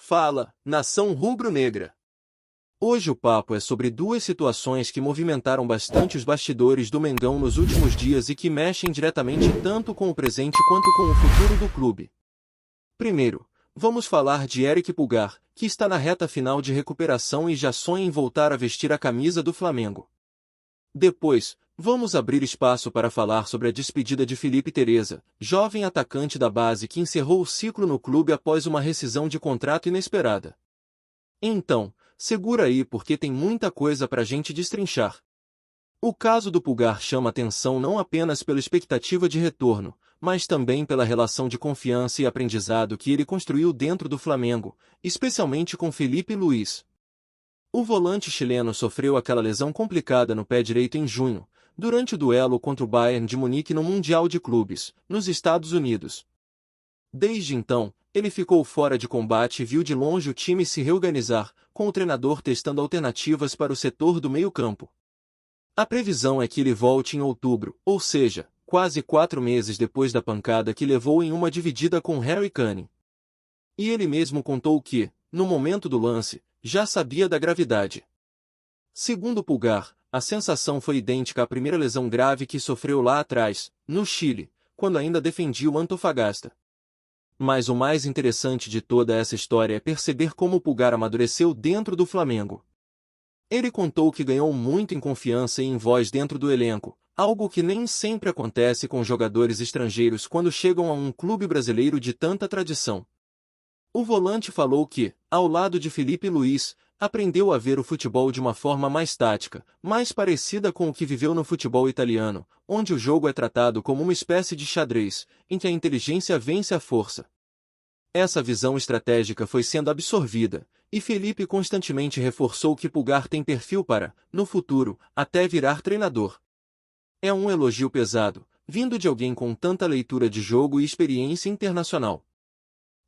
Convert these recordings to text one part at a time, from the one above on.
Fala, nação rubro-negra! Hoje o papo é sobre duas situações que movimentaram bastante os bastidores do Mengão nos últimos dias e que mexem diretamente tanto com o presente quanto com o futuro do clube. Primeiro, vamos falar de Éric Pulgar, que está na reta final de recuperação e já sonha em voltar a vestir a camisa do Flamengo. Depois, vamos abrir espaço para falar sobre a despedida de Felipe Teresa, jovem atacante da base que encerrou o ciclo no clube após uma rescisão de contrato inesperada. Então, segura aí porque tem muita coisa pra gente destrinchar. O caso do Pulgar chama atenção não apenas pela expectativa de retorno, mas também pela relação de confiança e aprendizado que ele construiu dentro do Flamengo, especialmente com Felipe Luís. O volante chileno sofreu aquela lesão complicada no pé direito em junho, durante o duelo contra o Bayern de Munique no Mundial de Clubes, nos Estados Unidos. Desde então, ele ficou fora de combate e viu de longe o time se reorganizar, com o treinador testando alternativas para o setor do meio-campo. A previsão é que ele volte em outubro, ou seja, quase 4 meses depois da pancada que levou em uma dividida com Harry Kane. E ele mesmo contou que, no momento do lance, já sabia da gravidade. Segundo Pulgar, a sensação foi idêntica à primeira lesão grave que sofreu lá atrás, no Chile, quando ainda defendia o Antofagasta. Mas o mais interessante de toda essa história é perceber como Pulgar amadureceu dentro do Flamengo. Ele contou que ganhou muito em confiança e em voz dentro do elenco, algo que nem sempre acontece com jogadores estrangeiros quando chegam a um clube brasileiro de tanta tradição. O volante falou que, ao lado de Felipe Luís, aprendeu a ver o futebol de uma forma mais tática, mais parecida com o que viveu no futebol italiano, onde o jogo é tratado como uma espécie de xadrez, em que a inteligência vence a força. Essa visão estratégica foi sendo absorvida, e Felipe constantemente reforçou que Pulgar tem perfil para, no futuro, até virar treinador. É um elogio pesado, vindo de alguém com tanta leitura de jogo e experiência internacional.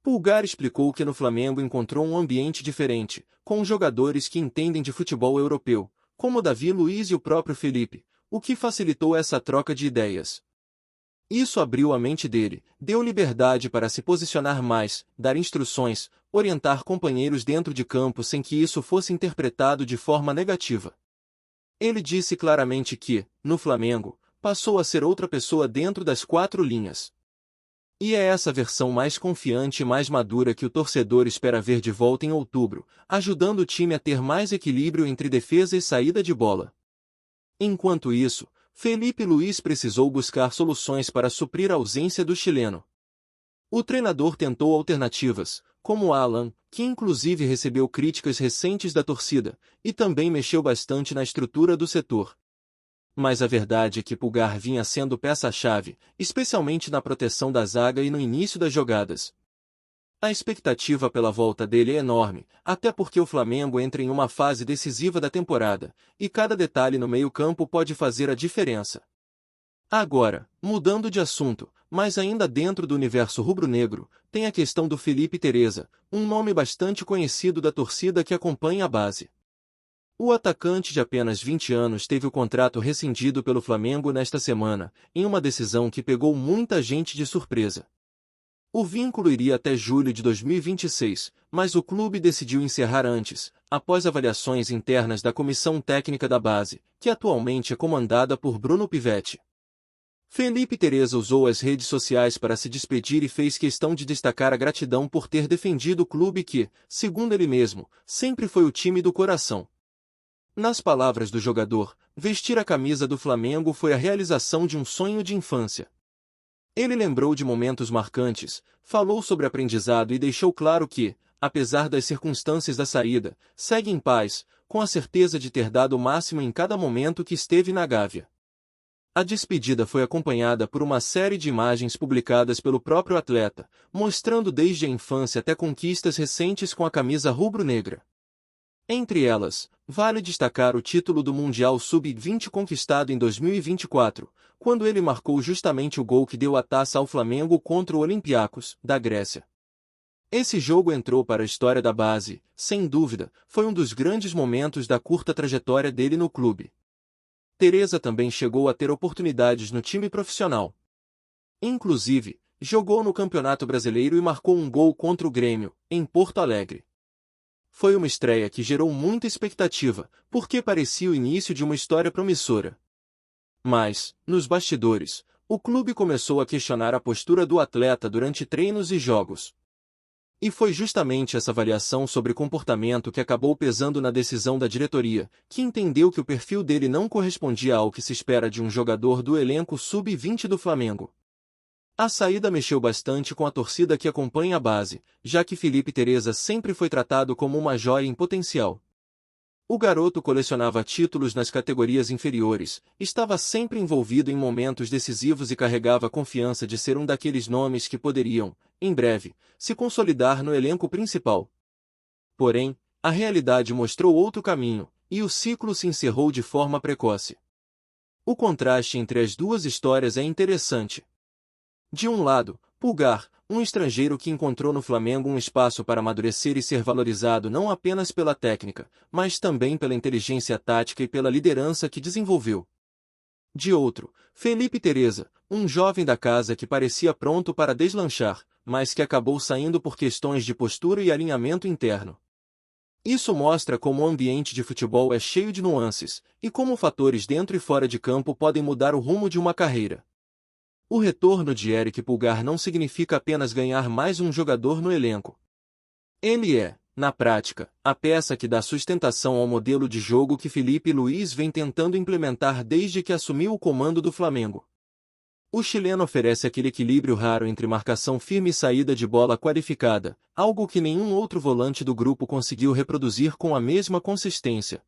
Pulgar explicou que no Flamengo encontrou um ambiente diferente, com jogadores que entendem de futebol europeu, como Davi Luiz e o próprio Felipe, o que facilitou essa troca de ideias. Isso abriu a mente dele, deu liberdade para se posicionar mais, dar instruções, orientar companheiros dentro de campo sem que isso fosse interpretado de forma negativa. Ele disse claramente que, no Flamengo, passou a ser outra pessoa dentro das 4 linhas. E é essa versão mais confiante e mais madura que o torcedor espera ver de volta em outubro, ajudando o time a ter mais equilíbrio entre defesa e saída de bola. Enquanto isso, Felipe Luís precisou buscar soluções para suprir a ausência do chileno. O treinador tentou alternativas, como Alan, que inclusive recebeu críticas recentes da torcida, e também mexeu bastante na estrutura do setor. Mas a verdade é que Pulgar vinha sendo peça-chave, especialmente na proteção da zaga e no início das jogadas. A expectativa pela volta dele é enorme, até porque o Flamengo entra em uma fase decisiva da temporada, e cada detalhe no meio-campo pode fazer a diferença. Agora, mudando de assunto, mas ainda dentro do universo rubro-negro, tem a questão do Felipe Teresa, um nome bastante conhecido da torcida que acompanha a base. O atacante de apenas 20 anos teve o contrato rescindido pelo Flamengo nesta semana, em uma decisão que pegou muita gente de surpresa. O vínculo iria até julho de 2026, mas o clube decidiu encerrar antes, após avaliações internas da comissão técnica da base, que atualmente é comandada por Bruno Pivetti. Felipe Teresa usou as redes sociais para se despedir e fez questão de destacar a gratidão por ter defendido o clube que, segundo ele mesmo, sempre foi o time do coração. Nas palavras do jogador, vestir a camisa do Flamengo foi a realização de um sonho de infância. Ele lembrou de momentos marcantes, falou sobre aprendizado e deixou claro que, apesar das circunstâncias da saída, segue em paz, com a certeza de ter dado o máximo em cada momento que esteve na Gávea. A despedida foi acompanhada por uma série de imagens publicadas pelo próprio atleta, mostrando desde a infância até conquistas recentes com a camisa rubro-negra. Entre elas, vale destacar o título do Mundial Sub-20 conquistado em 2024, quando ele marcou justamente o gol que deu a taça ao Flamengo contra o Olympiacos, da Grécia. Esse jogo entrou para a história da base, sem dúvida, foi um dos grandes momentos da curta trajetória dele no clube. Teresa também chegou a ter oportunidades no time profissional. Inclusive, jogou no Campeonato Brasileiro e marcou um gol contra o Grêmio, em Porto Alegre. Foi uma estreia que gerou muita expectativa, porque parecia o início de uma história promissora. Mas, nos bastidores, o clube começou a questionar a postura do atleta durante treinos e jogos. E foi justamente essa avaliação sobre comportamento que acabou pesando na decisão da diretoria, que entendeu que o perfil dele não correspondia ao que se espera de um jogador do elenco sub-20 do Flamengo. A saída mexeu bastante com a torcida que acompanha a base, já que Felipe Teresa sempre foi tratado como uma joia em potencial. O garoto colecionava títulos nas categorias inferiores, estava sempre envolvido em momentos decisivos e carregava a confiança de ser um daqueles nomes que poderiam, em breve, se consolidar no elenco principal. Porém, a realidade mostrou outro caminho, e o ciclo se encerrou de forma precoce. O contraste entre as duas histórias é interessante. De um lado, Pulgar, um estrangeiro que encontrou no Flamengo um espaço para amadurecer e ser valorizado não apenas pela técnica, mas também pela inteligência tática e pela liderança que desenvolveu. De outro, Felipe Teresa, um jovem da casa que parecia pronto para deslanchar, mas que acabou saindo por questões de postura e alinhamento interno. Isso mostra como o ambiente de futebol é cheio de nuances, e como fatores dentro e fora de campo podem mudar o rumo de uma carreira. O retorno de Eric Pulgar não significa apenas ganhar mais um jogador no elenco. Ele é, na prática, a peça que dá sustentação ao modelo de jogo que Felipe Luiz vem tentando implementar desde que assumiu o comando do Flamengo. O chileno oferece aquele equilíbrio raro entre marcação firme e saída de bola qualificada, algo que nenhum outro volante do grupo conseguiu reproduzir com a mesma consistência.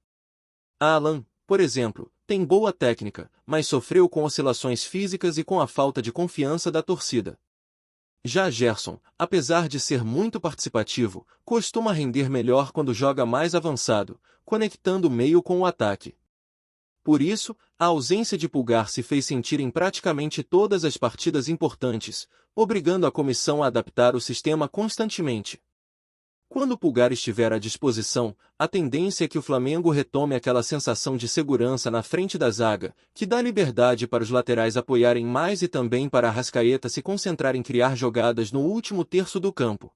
Alan, por exemplo, tem boa técnica, mas sofreu com oscilações físicas e com a falta de confiança da torcida. Já Gerson, apesar de ser muito participativo, costuma render melhor quando joga mais avançado, conectando o meio com o ataque. Por isso, a ausência de Pulgar se fez sentir em praticamente todas as partidas importantes, obrigando a comissão a adaptar o sistema constantemente. Quando Pulgar estiver à disposição, a tendência é que o Flamengo retome aquela sensação de segurança na frente da zaga, que dá liberdade para os laterais apoiarem mais e também para Arrascaeta se concentrar em criar jogadas no último terço do campo.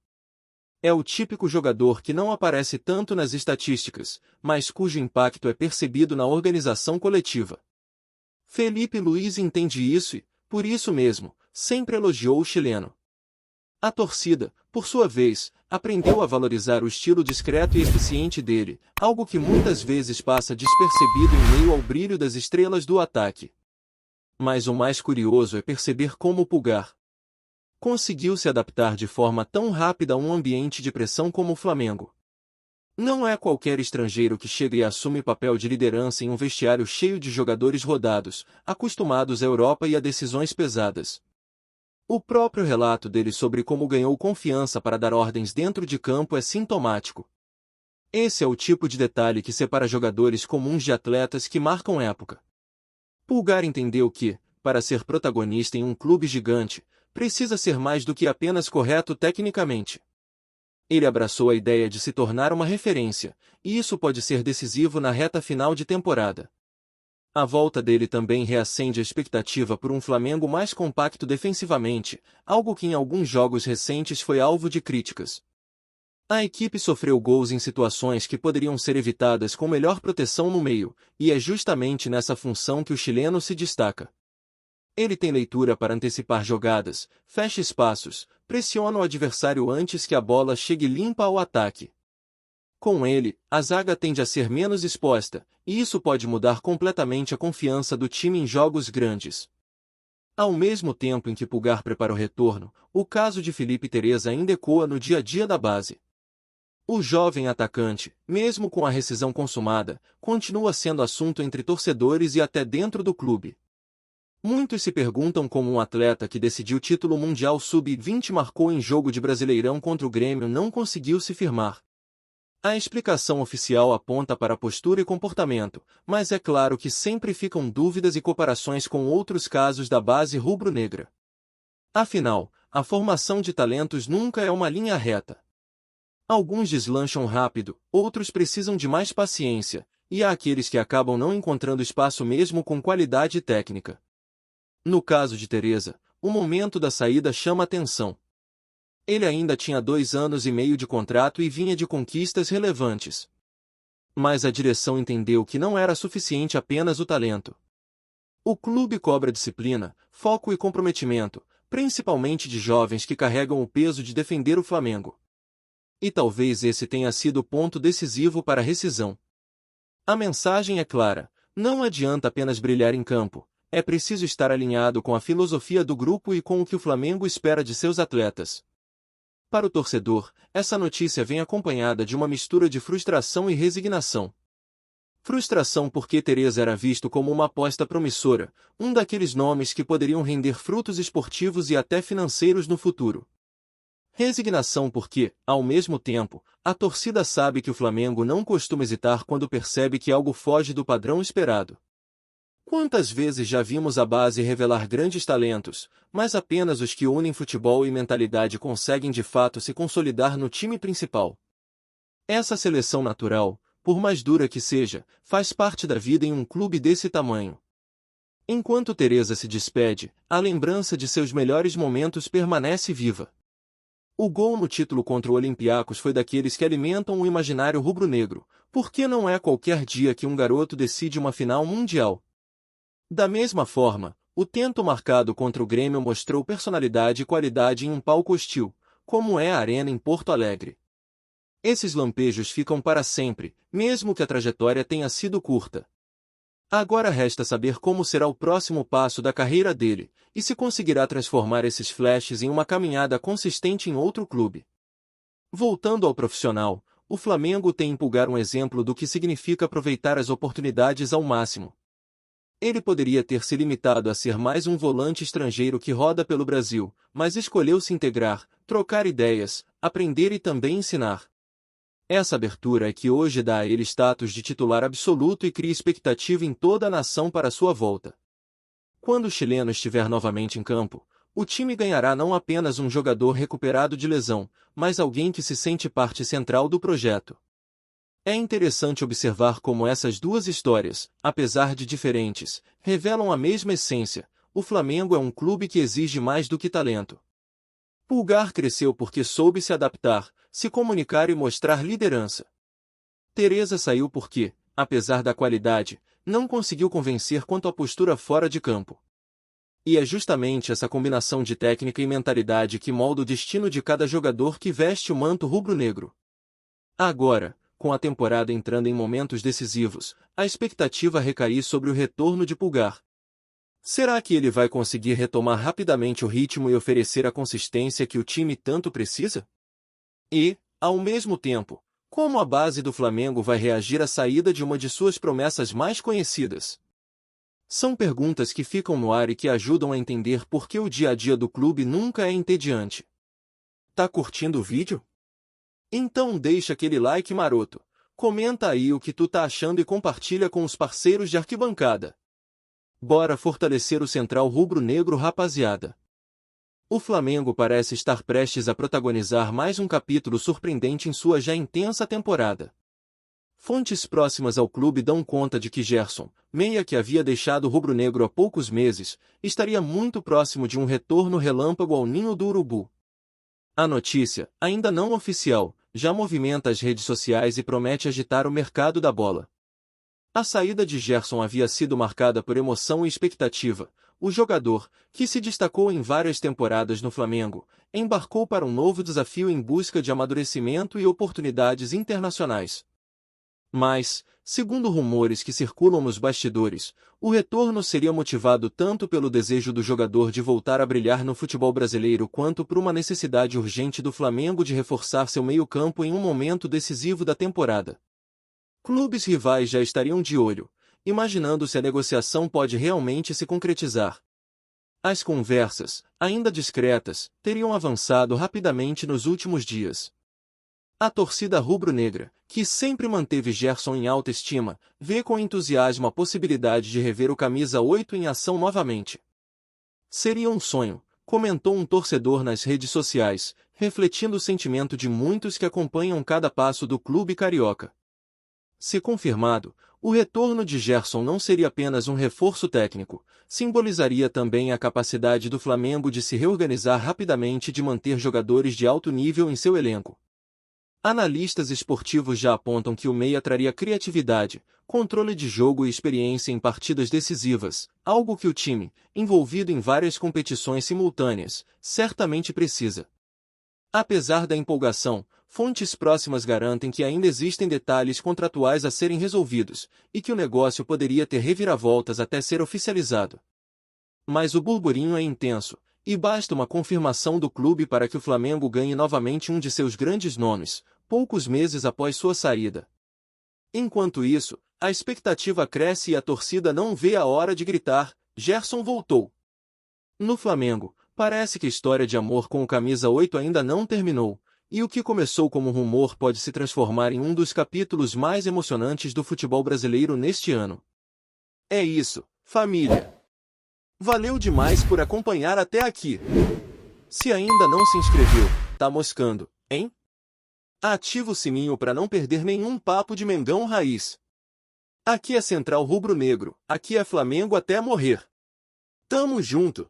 É o típico jogador que não aparece tanto nas estatísticas, mas cujo impacto é percebido na organização coletiva. Felipe Luiz entende isso e, por isso mesmo, sempre elogiou o chileno. A torcida, por sua vez, aprendeu a valorizar o estilo discreto e eficiente dele, algo que muitas vezes passa despercebido em meio ao brilho das estrelas do ataque. Mas o mais curioso é perceber como o Pulgar conseguiu se adaptar de forma tão rápida a um ambiente de pressão como o Flamengo. Não é qualquer estrangeiro que chega e assume papel de liderança em um vestiário cheio de jogadores rodados, acostumados à Europa e a decisões pesadas. O próprio relato dele sobre como ganhou confiança para dar ordens dentro de campo é sintomático. Esse é o tipo de detalhe que separa jogadores comuns de atletas que marcam época. Pulgar entendeu que, para ser protagonista em um clube gigante, precisa ser mais do que apenas correto tecnicamente. Ele abraçou a ideia de se tornar uma referência, e isso pode ser decisivo na reta final de temporada. A volta dele também reacende a expectativa por um Flamengo mais compacto defensivamente, algo que em alguns jogos recentes foi alvo de críticas. A equipe sofreu gols em situações que poderiam ser evitadas com melhor proteção no meio, e é justamente nessa função que o chileno se destaca. Ele tem leitura para antecipar jogadas, fecha espaços, pressiona o adversário antes que a bola chegue limpa ao ataque. Com ele, a zaga tende a ser menos exposta, e isso pode mudar completamente a confiança do time em jogos grandes. Ao mesmo tempo em que Pulgar prepara o retorno, o caso de Felipe Teresa ainda ecoa no dia a dia da base. O jovem atacante, mesmo com a rescisão consumada, continua sendo assunto entre torcedores e até dentro do clube. Muitos se perguntam como um atleta que decidiu o título mundial sub-20 marcou em jogo de Brasileirão contra o Grêmio não conseguiu se firmar. A explicação oficial aponta para postura e comportamento, mas é claro que sempre ficam dúvidas e comparações com outros casos da base rubro-negra. Afinal, a formação de talentos nunca é uma linha reta. Alguns deslancham rápido, outros precisam de mais paciência, e há aqueles que acabam não encontrando espaço mesmo com qualidade técnica. No caso de Teresa, o momento da saída chama atenção. Ele ainda tinha 2 anos e meio de contrato e vinha de conquistas relevantes. Mas a direção entendeu que não era suficiente apenas o talento. O clube cobra disciplina, foco e comprometimento, principalmente de jovens que carregam o peso de defender o Flamengo. E talvez esse tenha sido o ponto decisivo para a rescisão. A mensagem é clara: não adianta apenas brilhar em campo, é preciso estar alinhado com a filosofia do grupo e com o que o Flamengo espera de seus atletas. Para o torcedor, essa notícia vem acompanhada de uma mistura de frustração e resignação. Frustração porque Teresa era visto como uma aposta promissora, um daqueles nomes que poderiam render frutos esportivos e até financeiros no futuro. Resignação porque, ao mesmo tempo, a torcida sabe que o Flamengo não costuma hesitar quando percebe que algo foge do padrão esperado. Quantas vezes já vimos a base revelar grandes talentos, mas apenas os que unem futebol e mentalidade conseguem de fato se consolidar no time principal? Essa seleção natural, por mais dura que seja, faz parte da vida em um clube desse tamanho. Enquanto Teresa se despede, a lembrança de seus melhores momentos permanece viva. O gol no título contra o Olympiacos foi daqueles que alimentam o imaginário rubro-negro, porque não é qualquer dia que um garoto decide uma final mundial. Da mesma forma, o tento marcado contra o Grêmio mostrou personalidade e qualidade em um palco hostil, como é a Arena em Porto Alegre. Esses lampejos ficam para sempre, mesmo que a trajetória tenha sido curta. Agora resta saber como será o próximo passo da carreira dele, e se conseguirá transformar esses flashes em uma caminhada consistente em outro clube. Voltando ao profissional, o Flamengo tem em Pulgar um exemplo do que significa aproveitar as oportunidades ao máximo. Ele poderia ter se limitado a ser mais um volante estrangeiro que roda pelo Brasil, mas escolheu se integrar, trocar ideias, aprender e também ensinar. Essa abertura é que hoje dá a ele status de titular absoluto e cria expectativa em toda a nação para sua volta. Quando o chileno estiver novamente em campo, o time ganhará não apenas um jogador recuperado de lesão, mas alguém que se sente parte central do projeto. É interessante observar como essas duas histórias, apesar de diferentes, revelam a mesma essência: o Flamengo é um clube que exige mais do que talento. Pulgar cresceu porque soube se adaptar, se comunicar e mostrar liderança. Teresa saiu porque, apesar da qualidade, não conseguiu convencer quanto à postura fora de campo. E é justamente essa combinação de técnica e mentalidade que molda o destino de cada jogador que veste o manto rubro-negro. Agora, com a temporada entrando em momentos decisivos, a expectativa recai sobre o retorno de Pulgar. Será que ele vai conseguir retomar rapidamente o ritmo e oferecer a consistência que o time tanto precisa? E, ao mesmo tempo, como a base do Flamengo vai reagir à saída de uma de suas promessas mais conhecidas? São perguntas que ficam no ar e que ajudam a entender por que o dia a dia do clube nunca é entediante. Tá curtindo o vídeo? Então deixa aquele like maroto, comenta aí o que tu tá achando e compartilha com os parceiros de arquibancada. Bora fortalecer o Central Rubro-Negro, rapaziada. O Flamengo parece estar prestes a protagonizar mais um capítulo surpreendente em sua já intensa temporada. Fontes próximas ao clube dão conta de que Gerson, meia que havia deixado o rubro-negro há poucos meses, estaria muito próximo de um retorno relâmpago ao ninho do Urubu. A notícia, ainda não oficial, já movimenta as redes sociais e promete agitar o mercado da bola. A saída de Gerson havia sido marcada por emoção e expectativa. O jogador, que se destacou em várias temporadas no Flamengo, embarcou para um novo desafio em busca de amadurecimento e oportunidades internacionais. Mas, segundo rumores que circulam nos bastidores, o retorno seria motivado tanto pelo desejo do jogador de voltar a brilhar no futebol brasileiro quanto por uma necessidade urgente do Flamengo de reforçar seu meio-campo em um momento decisivo da temporada. Clubes rivais já estariam de olho, imaginando se a negociação pode realmente se concretizar. As conversas, ainda discretas, teriam avançado rapidamente nos últimos dias. A torcida rubro-negra, que sempre manteve Gerson em alta estima, vê com entusiasmo a possibilidade de rever o camisa 8 em ação novamente. Seria um sonho, comentou um torcedor nas redes sociais, refletindo o sentimento de muitos que acompanham cada passo do clube carioca. Se confirmado, o retorno de Gerson não seria apenas um reforço técnico, simbolizaria também a capacidade do Flamengo de se reorganizar rapidamente e de manter jogadores de alto nível em seu elenco. Analistas esportivos já apontam que o meia traria criatividade, controle de jogo e experiência em partidas decisivas, algo que o time, envolvido em várias competições simultâneas, certamente precisa. Apesar da empolgação, fontes próximas garantem que ainda existem detalhes contratuais a serem resolvidos, e que o negócio poderia ter reviravoltas até ser oficializado. Mas o burburinho é intenso, e basta uma confirmação do clube para que o Flamengo ganhe novamente um de seus grandes nomes, poucos meses após sua saída. Enquanto isso, a expectativa cresce e a torcida não vê a hora de gritar: Gerson voltou! No Flamengo, parece que a história de amor com o camisa 8 ainda não terminou, e o que começou como rumor pode se transformar em um dos capítulos mais emocionantes do futebol brasileiro neste ano. É isso, família! Valeu demais por acompanhar até aqui! Se ainda não se inscreveu, tá moscando, hein? Ativa o sininho para não perder nenhum papo de Mengão Raiz. Aqui é Central Rubro Negro, aqui é Flamengo até morrer. Tamo junto!